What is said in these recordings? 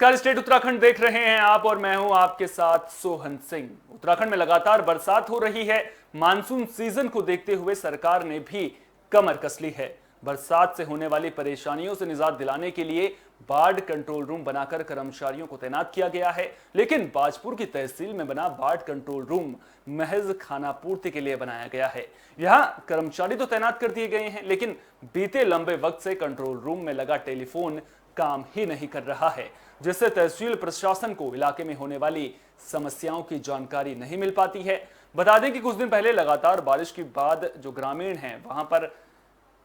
नमस्कार, स्टेट उत्तराखंड देख रहे हैं आप और मैं हूं आपके साथ सोहन सिंह। उत्तराखंड में लगातार बरसात हो रही है। मानसून सीजन को देखते हुए सरकार ने भी कमर कस ली है। बरसात से होने वाली परेशानियों से निजात दिलाने के लिए बाढ़ कंट्रोल रूम बनाकर कर्मचारियों को तैनात किया गया है। लेकिन बाजपुर की तहसील में बना बाढ़ कंट्रोल रूम महज खानापूर्ति के लिए बनाया गया है। यहां कर्मचारी तो तैनात कर दिए गए हैं, लेकिन बीते लंबे वक्त से कंट्रोल रूम में लगा टेलीफोन काम ही नहीं कर रहा है, जिससे तहसील प्रशासन को इलाके में होने वाली समस्याओं की जानकारी नहीं मिल पाती है। बता दें कि कुछ दिन पहले लगातार बारिश के बाद जो ग्रामीण हैं वहां पर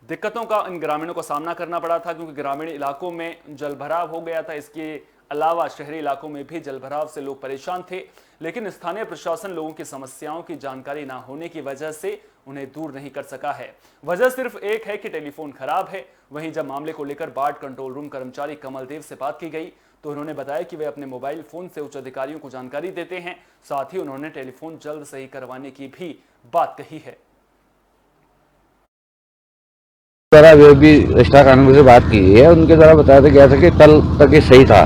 दिक्कतों का इन ग्रामीणों को सामना करना पड़ा था, क्योंकि ग्रामीण इलाकों में जलभराव हो गया था। इसके अलावा शहरी इलाकों में भी जलभराव से लोग परेशान थे, लेकिन स्थानीय प्रशासन लोगों की समस्याओं की जानकारी ना होने की वजह से उन्हें दूर नहीं कर सका है। वजह सिर्फ एक है कि टेलीफोन खराब है। वहीं जब मामले को लेकर बाढ़ कंट्रोल रूम कर्मचारी कमल देव से बात की गई तो उन्होंने बताया कि वे अपने मोबाइल फोन से उच्च अधिकारियों को जानकारी देते हैं। साथ ही उन्होंने टेलीफोन जल्द सही करवाने की भी बात कही है। द्वारा भी रजिस्ट्रार कानून से बात की है, उनके द्वारा बताया गया था कि कल तक ये सही था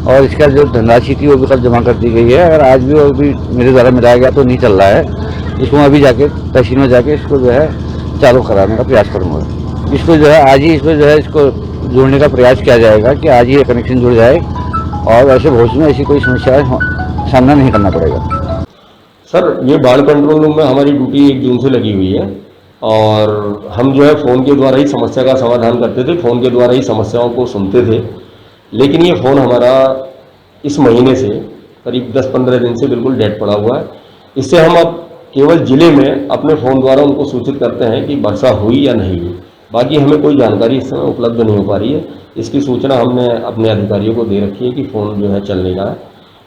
और इसका जो धनराशि थी वो भी कल जमा कर दी गई है। अगर आज भी वो भी मेरे द्वारा मिलाया गया तो नहीं चल रहा है। इसको मैं अभी जाके तहसील में जाके इसको जो है चालू कराने का प्रयास करूँगा। इसको जो है आज ही इसको जो है इसको जोड़ने का प्रयास किया जाएगा कि आज ही ये कनेक्शन जुड़ जाए और वैसे भविष्य में ऐसी कोई समस्या सामना नहीं करना पड़ेगा। सर, ये बाढ़ कंट्रोल रूम में हमारी ड्यूटी 1 जून से लगी हुई है और हम जो है फ़ोन के द्वारा ही समस्या का समाधान करते थे, फ़ोन के द्वारा ही समस्याओं को सुनते थे। लेकिन ये फ़ोन हमारा इस महीने से करीब 10-15 दिन से बिल्कुल डेड पड़ा हुआ है। इससे हम अब केवल ज़िले में अपने फ़ोन द्वारा उनको सूचित करते हैं कि वर्षा हुई या नहीं हुई। बाकी हमें कोई जानकारी इस समय उपलब्ध नहीं हो पा रही है। इसकी सूचना हमने अपने अधिकारियों को दे रखी है कि फ़ोन जो है चलने का है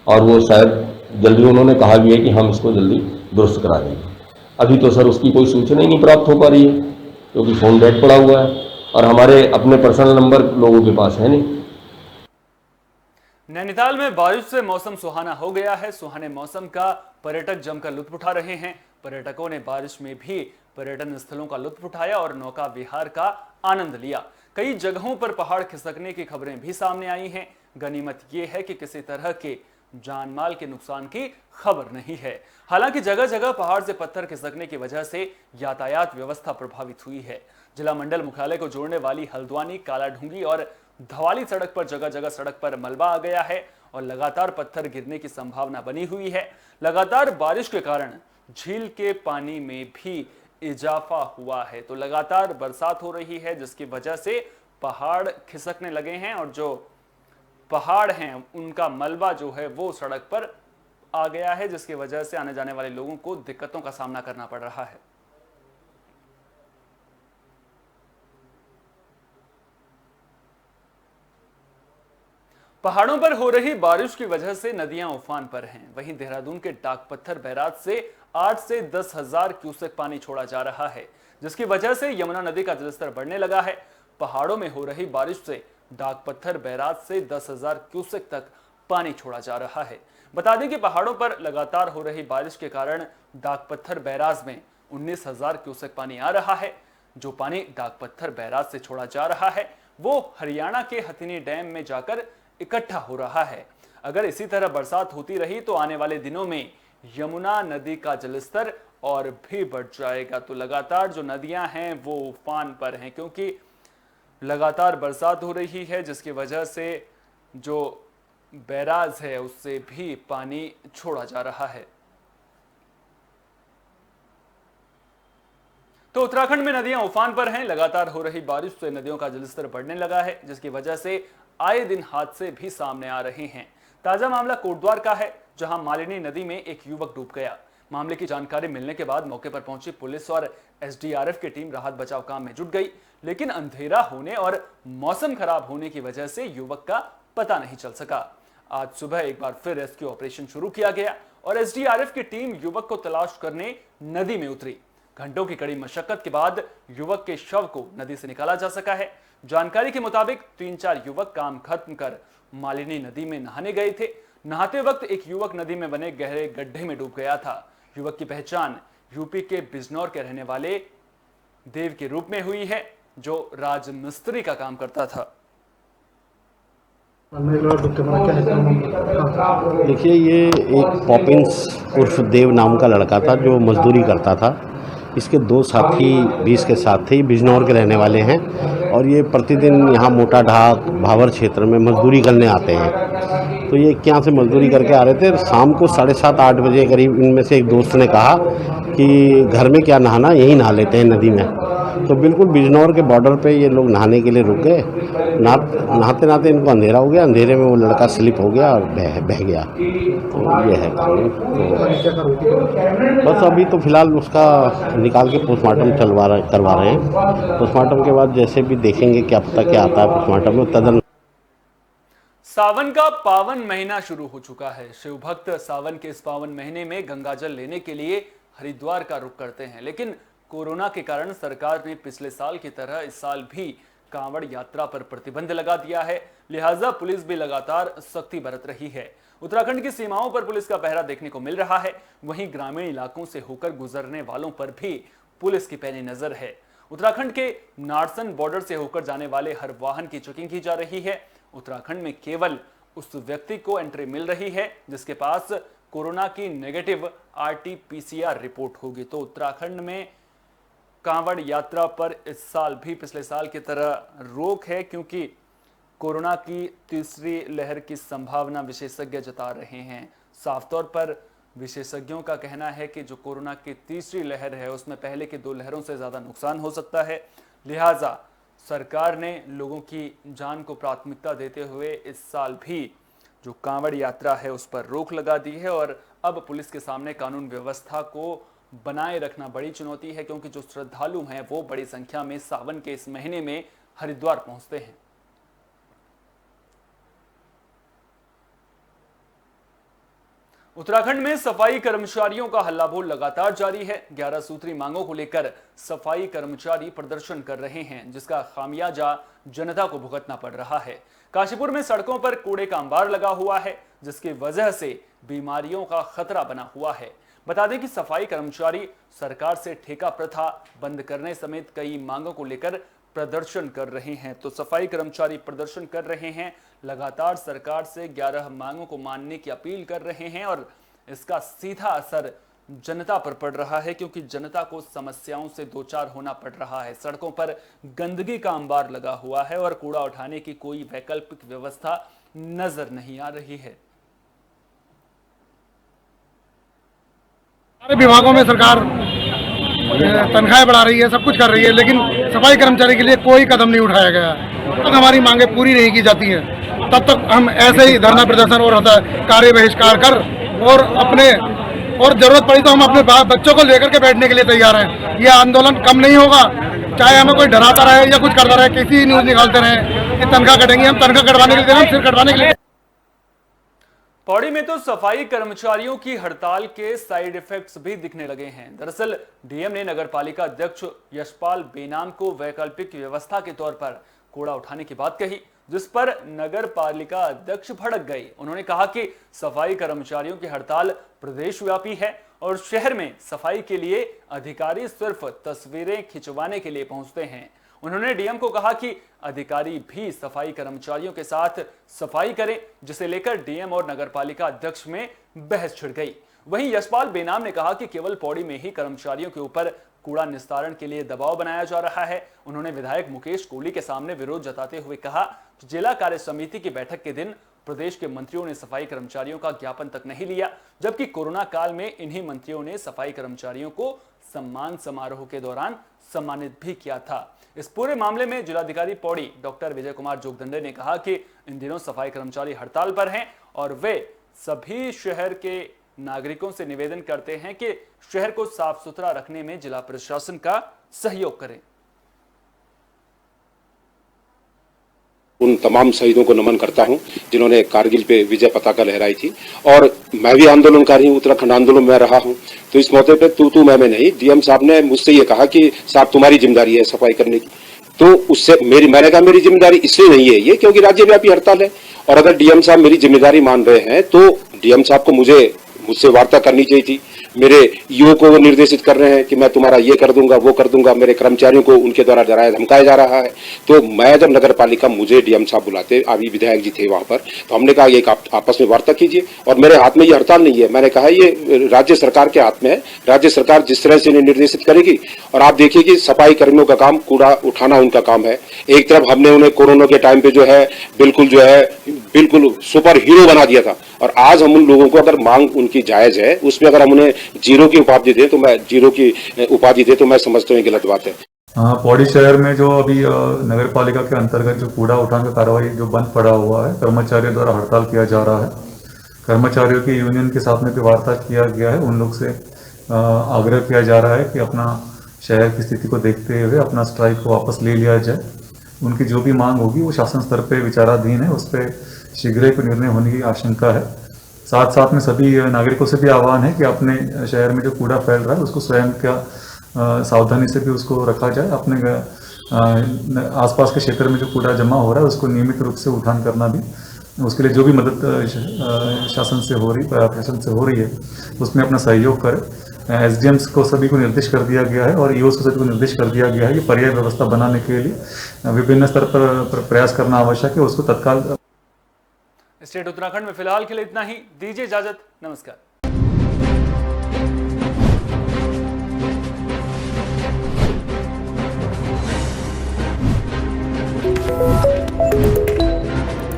और वो शायद जल्दी, उन्होंने कहा भी है कि हम इसको जल्दी दुरुस्त करा देंगे। अभी तो सर उसकी कोई सूचना ही नहीं प्राप्त हो पा रही है, क्योंकि फ़ोन डेड पड़ा हुआ है और हमारे अपने पर्सनल नंबर लोगों के पास है नहीं। नैनीताल में बारिश से मौसम सुहाना हो गया है। सुहाने मौसम का पर्यटक जमकर लुत्फ उठा रहे हैं। पर्यटकों ने बारिश में भी पर्यटन स्थलों का लुत्फ उठाया और नौका विहार का आनंद लिया। कई जगहों पर पहाड़ खिसकने की खबरें भी सामने आई हैं। गनीमत यह है कि किसी तरह के जानमाल के नुकसान की खबर नहीं है। हालांकि जगह जगह पहाड़ से पत्थर खिसकने की वजह से यातायात व्यवस्था प्रभावित हुई है। जिला मंडल मुख्यालय को जोड़ने वाली हल्द्वानी, कालाढूंगी और धवाली सड़क पर जगह जगह सड़क पर मलबा आ गया है और लगातार पत्थर गिरने की संभावना बनी हुई है। लगातार बारिश के कारण झील के पानी में भी इजाफा हुआ है। तो लगातार बरसात हो रही है, जिसकी वजह से पहाड़ खिसकने लगे हैं और जो पहाड़ हैं उनका मलबा जो है वो सड़क पर आ गया है, जिसकी वजह से आने जाने वाले लोगों को दिक्कतों का सामना करना पड़ रहा है। पहाड़ों पर हो रही बारिश की वजह से नदियां उफान पर हैं। वहीं देहरादून के डाकपत्थर बैराज से 8 से 10 हजार क्यूसेक पानी छोड़ा जा रहा है, जिसकी वजह से यमुना नदी का जलस्तर बढ़ने लगा है। पहाड़ों में हो रही बारिश से डाकपत्थर बैराज से 10,000 क्यूसेक तक पानी छोड़ा जा रहा है। बता दें कि पहाड़ों पर लगातार हो रही बारिश के कारण डाकपत्थर बैराज में 19,000 क्यूसेक पानी आ रहा है। जो पानी डाकपत्थर बैराज से छोड़ा जा रहा है वो हरियाणा के हथिनी डैम में जाकर इकट्ठा हो रहा है। अगर इसी तरह बरसात होती रही तो आने वाले दिनों में यमुना नदी का जलस्तर और भी बढ़ जाएगा। तो लगातार जो नदियां हैं वो उफान पर हैं, क्योंकि लगातार बरसात हो रही है, जिसकी वजह से जो बैराज है उससे भी पानी छोड़ा जा रहा है। तो उत्तराखंड में नदियां उफान पर हैं। लगातार हो रही बारिश से नदियों का जलस्तर बढ़ने लगा है, जिसकी वजह से आए दिन हादसे भी सामने आ रहे हैं। ताजा मामला कोटद्वार का है, जहां मालिनी नदी में एक युवक डूब गया। मामले की जानकारी मिलने के बाद मौके पर पहुंची पुलिस और एसडीआरएफ की टीम राहत बचाव काम में जुट गई, लेकिन अंधेरा होने और मौसम खराब होने की वजह से युवक का पता नहीं चल सका। आज सुबह एक बार फिर रेस्क्यू ऑपरेशन शुरू किया गया और एसडीआरएफ की टीम युवक को तलाश करने नदी में उतरी। घंटों की कड़ी मशक्कत के बाद युवक के शव को नदी से निकाला जा सका है। जानकारी के मुताबिक 3-4 युवक काम खत्म कर मालिनी नदी में नहाने गए थे। नहाते वक्त एक युवक नदी में बने गहरे गड्ढे में डूब गया था। युवक की पहचान यूपी के बिजनौर के रहने वाले देव के रूप में हुई है, जो राजमिस्त्री का काम करता था। देखिए, ये एक पॉपिंस उर्फ देव नाम का लड़का था जो मजदूरी करता था। इसके दो साथी भी इसके साथ थे, बिजनौर के रहने वाले हैं और ये प्रतिदिन यहाँ मोटा ढाक भावर क्षेत्र में मजदूरी करने आते हैं। तो ये यहाँ से मजदूरी करके आ रहे थे। शाम को 7:30-8 बजे करीब इनमें से एक दोस्त ने कहा कि घर में क्या नहाना, यहीं नहा लेते हैं नदी में। तो बिल्कुल बिजनौर के बॉर्डर पे ये लोग नहाने के लिए रुक गए। नहाते नहाते इनको अंधेरा हो गया, अंधेरे में वो लड़का स्लिप हो गया और बह गया। तो ये है कहानी। तो बस अभी तो फिलहाल उसका निकाल के पोस्टमार्टम करवा रहे हैं। पोस्टमार्टम के बाद जैसे भी देखेंगे क्या पता क्या आता है पोस्टमार्टम में। तदन सावन का पावन महीना शुरू हो चुका है। शिव भक्त सावन के इस पावन महीने में गंगाजल लेने के लिए हरिद्वार का रुख करते हैं, लेकिन कोरोना के कारण सरकार ने पिछले साल की तरह इस साल भी कांवड़ यात्रा पर प्रतिबंध लगा दिया है। लिहाजा पुलिस भी लगातार सख्ती बरत रही है। उत्तराखंड की सीमाओं पर पुलिस का पहरा देखने को मिल रहा है। वहीं ग्रामीण इलाकों से होकर गुजरने वालों पर भी पुलिस की पैनी नजर है। उत्तराखंड के नारसन बॉर्डर से होकर जाने वाले हर वाहन की चेकिंग की जा रही है। उत्तराखंड में केवल उस व्यक्ति को एंट्री मिल रही है जिसके पास कोरोना की नेगेटिव RT-PCR रिपोर्ट होगी। तो उत्तराखंड में कांवड़ यात्रा पर इस साल भी पिछले साल की तरह रोक है, क्योंकि कोरोना की तीसरी लहर की संभावना विशेषज्ञ जता रहे हैं। साफ तौर पर विशेषज्ञों का कहना है कि जो कोरोना की तीसरी लहर है उसमें पहले की 2 लहरों से ज़्यादा नुकसान हो सकता है। लिहाजा सरकार ने लोगों की जान को प्राथमिकता देते हुए इस साल भी जो कांवड़ यात्रा है उस पर रोक लगा दी है। और अब पुलिस के सामने कानून व्यवस्था को बनाए रखना बड़ी चुनौती है, क्योंकि जो श्रद्धालु हैं वो बड़ी संख्या में सावन के इस महीने में हरिद्वार पहुंचते हैं। उत्तराखंड में सफाई कर्मचारियों का हल्लाबोल लगातार जारी है। 11 सूत्री मांगों को लेकर सफाई कर्मचारी प्रदर्शन कर रहे हैं, जिसका खामियाजा जनता को भुगतना पड़ रहा है। काशीपुर में सड़कों पर कूड़े का अंबार लगा हुआ है, जिसकी वजह से बीमारियों का खतरा बना हुआ है। बता दें कि सफाई कर्मचारी सरकार से ठेका प्रथा बंद करने समेत कई मांगों को लेकर प्रदर्शन कर रहे हैं। तो सफाई कर्मचारी प्रदर्शन कर रहे हैं, लगातार सरकार से 11 मांगों को मानने की अपील कर रहे हैं और इसका सीधा असर जनता पर पड़ रहा है, क्योंकि जनता को समस्याओं से दो चार होना पड़ रहा है। सड़कों पर गंदगी का अंबार लगा हुआ है और कूड़ा उठाने की कोई वैकल्पिक व्यवस्था नजर नहीं आ रही है। सारे विभागों में सरकार तनख्वाहें बढ़ा रही है, सब कुछ कर रही है, लेकिन सफाई कर्मचारी के लिए कोई कदम नहीं उठाया गया। जब तक हमारी मांगे पूरी नहीं की जाती हैं तब तक हम ऐसे ही धरना प्रदर्शन और कार्य बहिष्कार कर और जरूरत पड़ी तो हम अपने बच्चों को लेकर के बैठने के लिए तैयार हैं। ये आंदोलन कम नहीं होगा, चाहे हमें कोई डराता रहे या कुछ करता रहे, किसी न्यूज निकालते रहे कि तनख्वाह कटेंगे। हम तनख्वाह कटवाने के लिए, हम सिर कटवाने के लिए। पौड़ी में तो सफाई कर्मचारियों की हड़ताल के साइड इफेक्ट्स भी दिखने लगे हैं। दरअसल डीएम ने नगरपालिका अध्यक्ष यशपाल बेनाम को वैकल्पिक व्यवस्था के तौर पर कूड़ा उठाने की बात कही, जिस पर नगरपालिका अध्यक्ष भड़क गई। उन्होंने कहा कि सफाई कर्मचारियों की हड़ताल प्रदेशव्यापी है और शहर में सफाई के लिए अधिकारी सिर्फ तस्वीरें खिंचवाने के लिए पहुंचते हैं। उन्होंने डीएम को कहा कि अधिकारी भी सफाई कर्मचारियों के साथ सफाई करें, जिसे लेकर डीएम और नगरपालिका अध्यक्ष में बहस छिड़ गई। वहीं यशपाल बेनाम ने कहा कि केवल पौड़ी में ही कर्मचारियों के ऊपर कूड़ा निस्तारण के लिए दबाव बनाया जा रहा है। उन्होंने विधायक मुकेश कोहली के सामने विरोध जताते हुए कहा कि जिला कार्य समिति की बैठक के दिन प्रदेश के मंत्रियों ने सफाई कर्मचारियों का ज्ञापन तक नहीं लिया, जबकि कोरोना काल में इन्हीं मंत्रियों ने सफाई कर्मचारियों को सम्मान समारोह के दौरान सम्मानित भी किया था। इस पूरे मामले में जिलाधिकारी पौड़ी डॉक्टर विजय कुमार जोगदंडे ने कहा कि इन दिनों सफाई कर्मचारी हड़ताल पर हैं और वे सभी शहर के नागरिकों से निवेदन करते हैं कि शहर को साफ सुथरा रखने में जिला प्रशासन का सहयोग करें। उन तमाम शहीदों को नमन करता हूं जिन्होंने कारगिल पे विजय पताका लहराई थी, और मैं भी आंदोलनकारी हूं, उत्तराखंड आंदोलन में रहा हूं। तो इस मौके पे तू मैं नहीं, डीएम साहब ने मुझसे ये कहा कि साहब तुम्हारी जिम्मेदारी है सफाई करने की, तो उससे मैंने कहा मेरी जिम्मेदारी इसलिए नहीं है ये क्योंकि राज्यव्यापी हड़ताल है, और अगर डीएम साहब मेरी जिम्मेदारी मान रहे हैं तो डीएम साहब को मुझसे वार्ता करनी चाहिए थी। मेरे युवकों को निर्देशित कर रहे हैं कि मैं तुम्हारा ये कर दूंगा, वो कर दूंगा, मेरे कर्मचारियों को उनके द्वारा डराया धमकाया जा रहा है। तो मैं जब नगर पालिका, मुझे डीएम साहब बुलाते, अभी विधायक जी थे वहां पर, तो हमने कहा ये आपस में वार्ता कीजिए, और मेरे हाथ में ये हड़ताल नहीं है। मैंने कहा ये राज्य सरकार के हाथ में है, राज्य सरकार जिस तरह से इन्हें निर्देशित करेगी। और आप देखिए कि सफाई कर्मियों का काम, कूड़ा उठाना उनका काम है। एक तरफ हमने उन्हें कोरोना के टाइम पे बिल्कुल सुपर हीरो बना दिया था, और आज हम उन लोगों को, अगर मांग उनकी जायज है, उसमें अगर हम उन्हें जीरो की उपाधि दें तो मैं समझता हूँ ये गलत बात है। हाँ, पौड़ी शहर में जो अभी नगर पालिका के अंतर्गत जो कूड़ा उठाने का कार्रवाई जो बंद पड़ा हुआ है, कर्मचारियों द्वारा हड़ताल किया जा रहा है। कर्मचारियों की यूनियन के साथ में भी वार्ता किया गया है। उन लोग से आग्रह किया जा रहा है कि अपना शहर की स्थिति को देखते हुए अपना स्ट्राइक को वापस ले लिया जाए। उनकी जो भी मांग होगी वो शासन स्तर पे विचाराधीन है, उस पर शीघ्र ही निर्णय होने की आशंका है। साथ साथ में सभी नागरिकों से भी आह्वान है कि अपने शहर में जो कूड़ा फैल रहा है उसको स्वयं का सावधानी से भी उसको रखा जाए। अपने आसपास के क्षेत्र में जो कूड़ा जमा हो रहा है उसको नियमित रूप से उठान करना भी, उसके लिए जो भी मदद शासन से हो रही, प्रशासन से हो रही है, उसमें अपना सहयोग करें। एसडीएम्स को सभी को निर्देश कर दिया गया है और ईओस को सभी को निर्देश कर दिया गया है कि पर्याय व्यवस्था बनाने के लिए विभिन्न स्तर पर प्रयास करना आवश्यक है। उसको तत्काल। स्टेट उत्तराखंड में फिलहाल के लिए इतना ही। दीजिए इजाजत, नमस्कार।